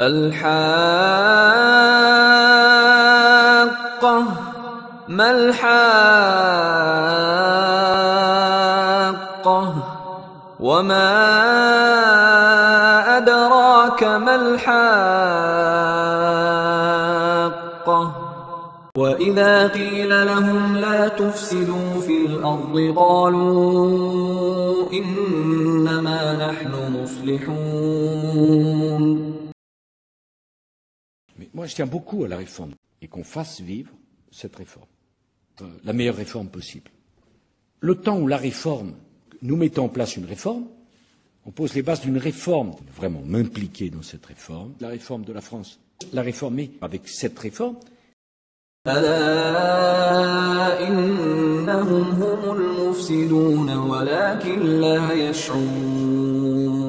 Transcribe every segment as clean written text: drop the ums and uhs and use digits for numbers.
الحاقة ما الحاقة وما أدراك ما الحاقة وإذا قيل لهم لا تفسدوا في الأرض قالوا إنما نحن مصلحون. Mais moi, je tiens beaucoup à la réforme et qu'on fasse vivre cette réforme, la meilleure réforme possible. Le temps où la réforme, nous mettons en place une réforme, on pose les bases d'une réforme, vraiment m'impliquer dans cette réforme, la réforme de la France, la réformer avec cette réforme. ألا إنهم هم المفسدون ولكن لا يشعرون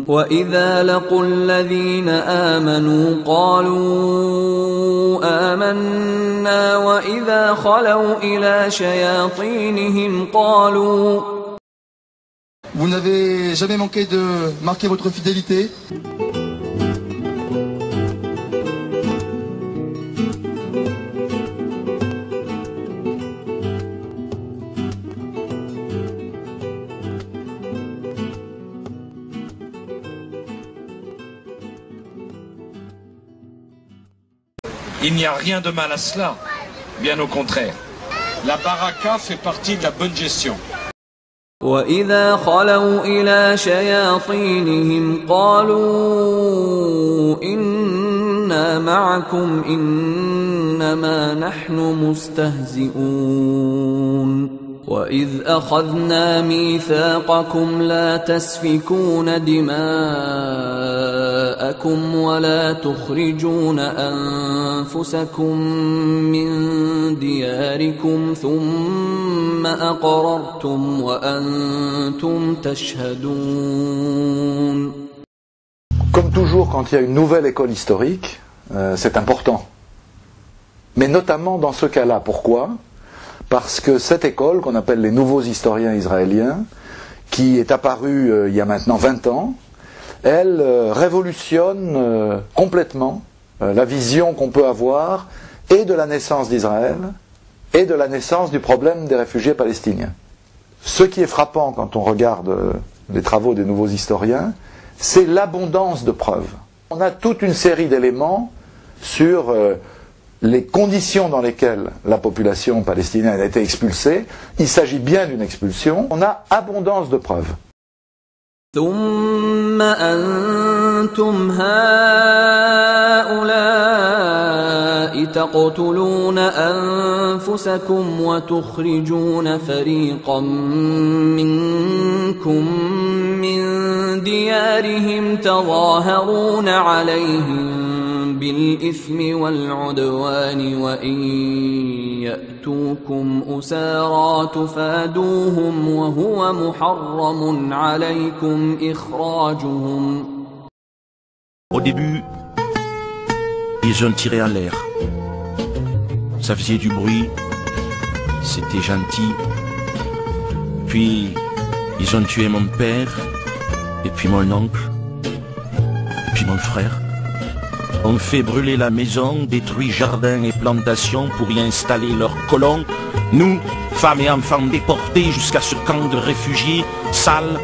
وإذا لقوا الذين آمنوا قالوا آمنا وإذا خلوا إلى شياطينهم قالوا. Vous n'avez jamais manqué de marquer votre fidélité? Il n'y a rien de mal à cela, bien au contraire. La baraka fait partie de la bonne gestion. وإذا خلوا إلى شياطينهم قالوا إنا معكم إنما نحن مستهزئون وإذ أخذنا ميثاقكم لا تسفكون دماءكم ولا تخرجون أنفسكم من دياركم ثم أقررتم وأنتم تشهدون. Comme toujours, quand il y a une nouvelle école historique, c'est important. Mais notamment dans ce cas-là. Pourquoi ? Parce que cette école, qu'on appelle les nouveaux historiens israéliens, qui est apparue il y a maintenant 20 ans, elle révolutionne complètement la vision qu'on peut avoir et de la naissance d'Israël et de la naissance du problème des réfugiés palestiniens. Ce qui est frappant quand on regarde les travaux des nouveaux historiens, c'est l'abondance de preuves. On a toute une série d'éléments sur les conditions dans lesquelles la population palestinienne a été expulsée. Il s'agit bien d'une expulsion. On a abondance de preuves. ثم أنتم هؤلاء تقتلون أنفسكم وتخرجون فريقا منكم من ديارهم تظاهرون عليهم بالإثم والعدوان وإن يأتوكم أسارى تفادوهم وهو محرم عليكم إخراجهم. Au début, ils ont tiré en l'air. Ça faisait du bruit, c'était gentil. Puis, ils ont tué mon père, et puis mon oncle, et puis mon frère. On fait brûler la maison, détruit jardins et plantations pour y installer leurs colons. Nous, femmes et enfants déportés jusqu'à ce camp de réfugiés, sale,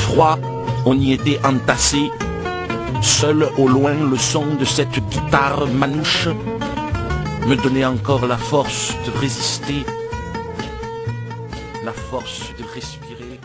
froid, on y était entassés. Seul au loin le son de cette guitare manouche me donnait encore la force de résister, la force de respirer.